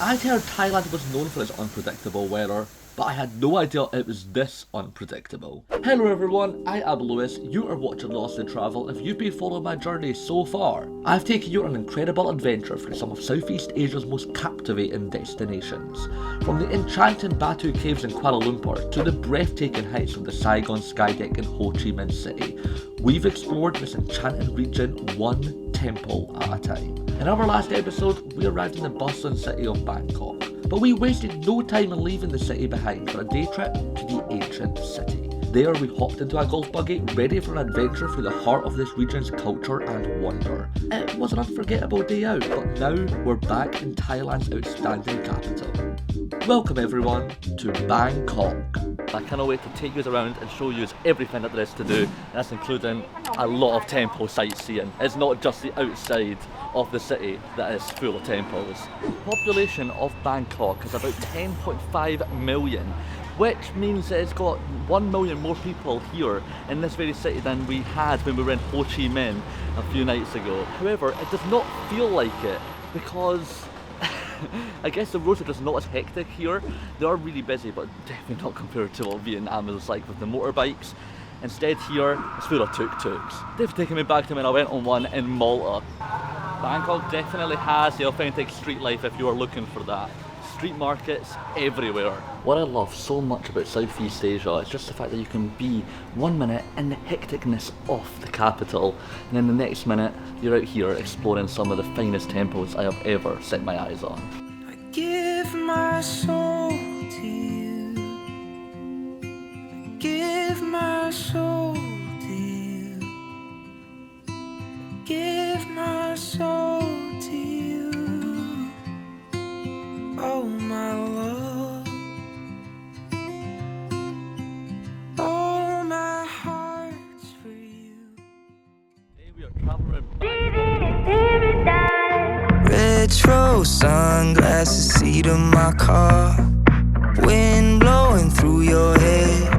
I'd heard Thailand was known for its unpredictable weather, but I had no idea it was this unpredictable. Hello everyone, I am Lewis, you are watching Lost in Travel. If you've been following my journey so far, I've taken you on an incredible adventure through some of Southeast Asia's most captivating destinations. From the enchanting Batu Caves in Kuala Lumpur to the breathtaking heights of the Saigon Skydeck in Ho Chi Minh City, we've explored this enchanting region one temple at a time. In our last episode, we arrived in the bustling city of Bangkok. But we wasted no time in leaving the city behind for a day trip to the ancient city. There we hopped into a golf buggy, ready for an adventure through the heart of this region's culture and wonder. It was an unforgettable day out, but now we're back in Thailand's outstanding capital. Welcome everyone to Bangkok. I cannot wait to take you around and show you everything that there is to do. That's including a lot of temple sightseeing. It's not just the outside of the city that is full of temples. The population of Bangkok is about 10.5 million, which means that it's got 1 million more people here in this very city than we had when we were in Ho Chi Minh a few nights ago. However, it does not feel like it because I guess the roads are just not as hectic here. They are really busy, but definitely not compared to what Vietnam is like with the motorbikes. Instead here, it's full of tuk-tuks. They've taken me back to when I went on one in Malta. Bangkok definitely has the authentic street life if you are looking for that. Street markets everywhere. What I love so much about Southeast Asia is just the fact that you can be 1 minute in the hecticness of the capital, and then the next minute you're out here exploring some of the finest temples I have ever set my eyes on. I give my soul to you. I give my soul to you. I give my soul to you. Oh my love, all my heart's for you. Today we are traveling Retro sunglasses, seat of my car, wind blowing through your hair.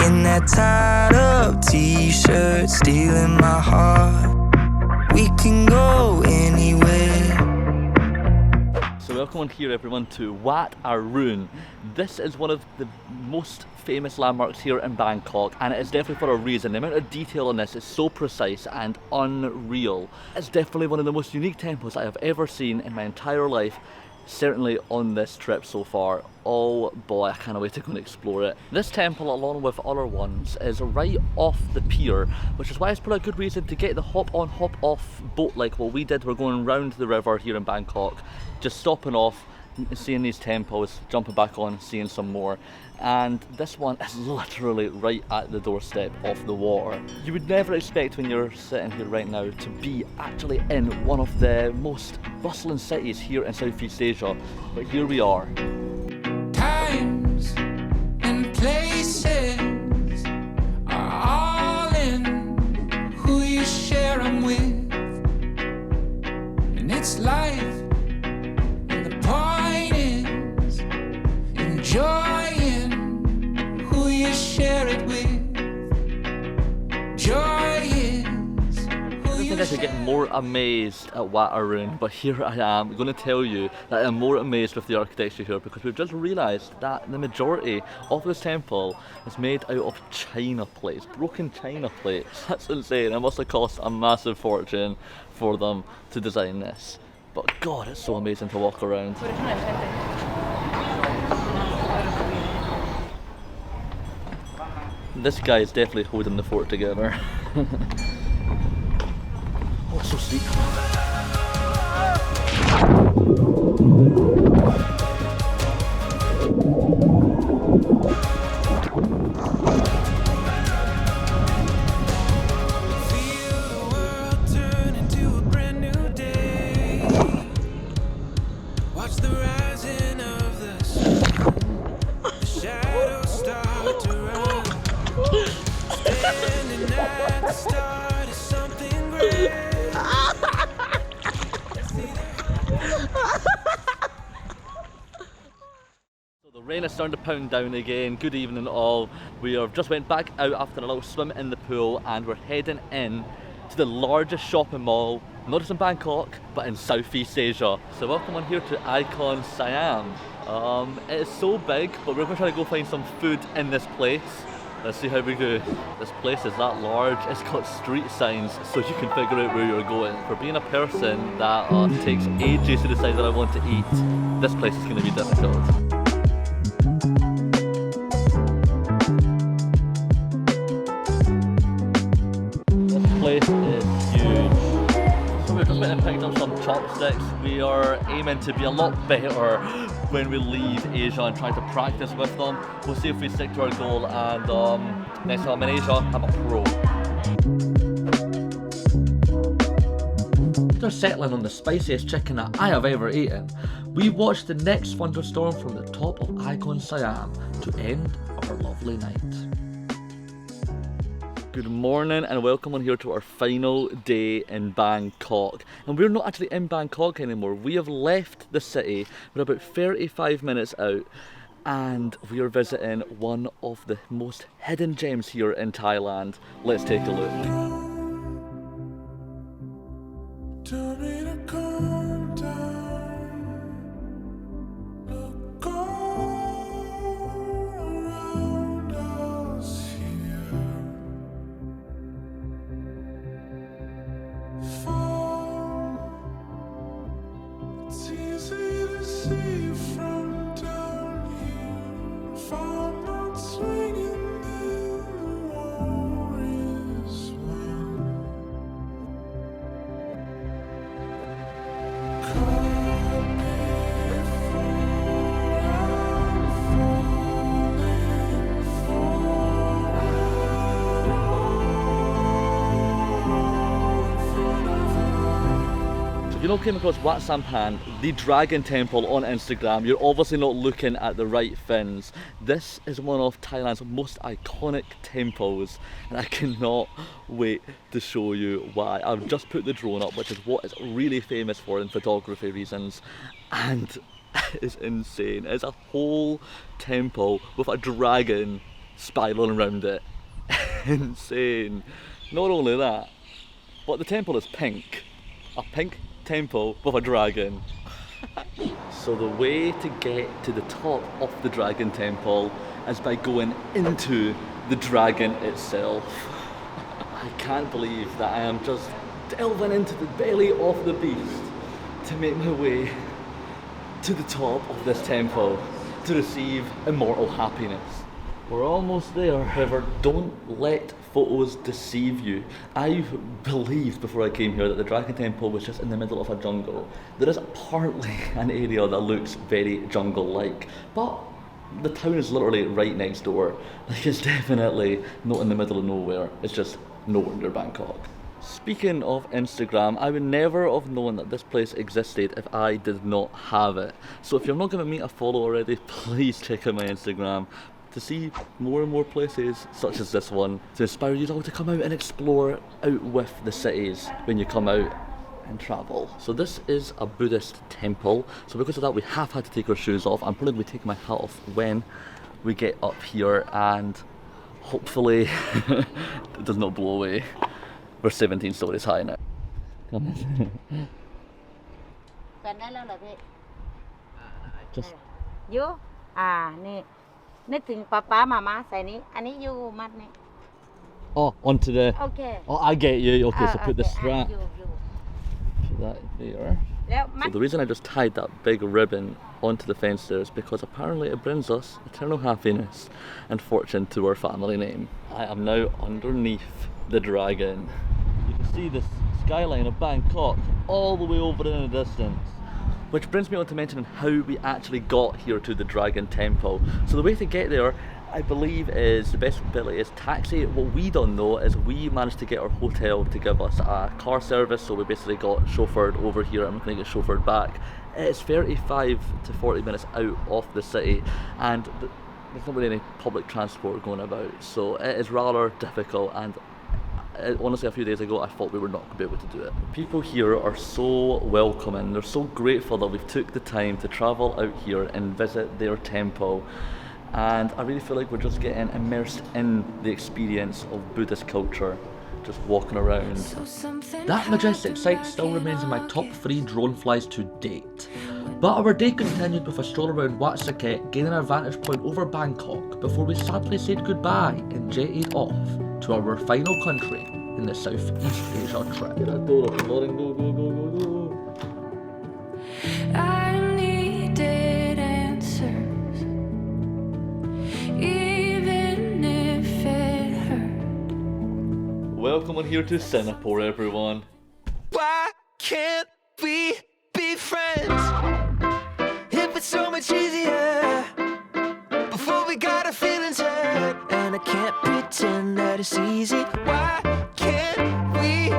In that tied up t-shirt, stealing my heart. We can go anywhere. So welcome on here everyone to Wat Arun. This is one of the most famous landmarks here in Bangkok, and it is definitely for a reason. The amount of detail on this is so precise and unreal. It's definitely one of the most unique temples I have ever seen in my entire life, certainly on this trip so far. Oh boy, I can't wait to go and explore it. This temple, along with other ones, is right off the pier, which is why it's probably a good reason to get the hop on hop off boat like what we did. We're going round the river here in Bangkok, just stopping off, seeing these temples, jumping back on, seeing some more. And this one is literally right at the doorstep of the water. You would never expect when you're sitting here right now to be actually in one of the most bustling cities here in Southeast Asia, but here we are. Times and places are all in who you share them with, and it's life, and the point is enjoying who you share it with. Joy is who you I could get more amazed at Wat Arun, but here I am going to tell you that I'm more amazed with the architecture here, because we've just realised that the majority of this temple is made out of china plates, broken china plates. That's insane. It must have cost a massive fortune for them to design this. But God, it's so amazing to walk around. This guy is definitely holding the fort together. Oh, it's so steep. feel the world turn into a brand new day. Watch the rising of the sun. The shadows start to run. Standing at the start of something great. So the rain is starting to pound down again. Good evening all. We have just went back out after a little swim in the pool, and we're heading in to the largest shopping mall, not just in Bangkok, but in Southeast Asia. So welcome on here to ICONSIAM. It is so big, but we're going to try to go find some food in this place. Let's see how we do. This place is that large, it's got street signs so you can figure out where you're going. For being a person that takes ages to decide what I want to eat, this place is going to be difficult. Place is huge. So we've just went and picked up some chopsticks. We are aiming to be a lot better when we leave Asia and try to practice with them. We'll see if we stick to our goal, and next time I'm in Asia, I'm a pro. After settling on the spiciest chicken that I have ever eaten, we watched the next thunderstorm from the top of ICONSIAM to end our lovely night. Good morning and welcome on here to our final day in Bangkok. And we're not actually in Bangkok anymore. We have left the city. We're about 35 minutes out and we are visiting one of the most hidden gems here in Thailand. Let's take a look. Tell me to calm down. Look all around us here. Fall. It's easy to see from down here. Fall not swinging in the warrior's one. If you not came across Wat Saket, the dragon temple on Instagram, you're obviously not looking at the right things. This is one of Thailand's most iconic temples and I cannot wait to show you why. I've just put the drone up, which is what it's really famous for in photography reasons, and it's insane. It's a whole temple with a dragon spiraling around it. Insane. Not only that, but the temple is pink. A pink temple with a dragon. So the way to get to the top of the dragon temple is by going into the dragon itself. I can't believe that I am just delving into the belly of the beast to make my way to the top of this temple to receive immortal happiness. We're almost there, however, don't let photos deceive you. I believed before I came here that the Dragon Temple was just in the middle of a jungle. There is partly an area that looks very jungle-like, but the town is literally right next door. Like, it's definitely not in the middle of nowhere, it's just nowhere near Bangkok. Speaking of Instagram, I would never have known that this place existed if I did not have it. So if you're not giving me a follow already, please check out my Instagram to see more and more places such as this one, to inspire you all to come out and explore out with the cities when you come out and travel. So this is a Buddhist temple, so because of that we have had to take our shoes off. I'm probably going to be taking my hat off when we get up here and hopefully it does not blow away. We're 17 stories high now. Come on. Just นี่นึกถึงป๊าป๊ามาม่าใส่นี้อันนี้อยู่มัดนี่ oh, onto the... Okay. Oh, I get you. Okay, so put the okay. strap. You. Put that there. แล้วมั So ด the reason I just tied that big ribbon onto the fence there is because apparently it brings us eternal happiness and fortune to our family name. I am now underneath the dragon. You can see the skyline of Bangkok all the way over in the distance. Which brings me on to mentioning how we actually got here to the Dragon Temple. So the way to get there, I believe, is the best ability is taxi. What we don't know is we managed to get our hotel to give us a car service, so we basically got chauffeured over here and we're going to get chauffeured back. It's 35 to 40 minutes out of the city and there's not really any public transport going about, so it is rather difficult, and honestly a few days ago I thought we were not going to be able to do it. People here are so welcoming, they're so grateful that we've took the time to travel out here and visit their temple, and I really feel like we're just getting immersed in the experience of Buddhist culture just walking around. That majestic sight still remains in my top 3 drone flies to date. But our day continued with a stroll around Wat Saket, gaining a vantage point over Bangkok before we sadly said goodbye and jetted off to our final country in the Southeast Asia trip. Get that door open, Lauren. Go, go, go, go, go. I needed answers, even if it hurt. Welcome on here to Singapore, everyone. Why can't we be friends? If it's so much easier before we got our feelings hurt, and I can't pretend that it's easy. Why can't we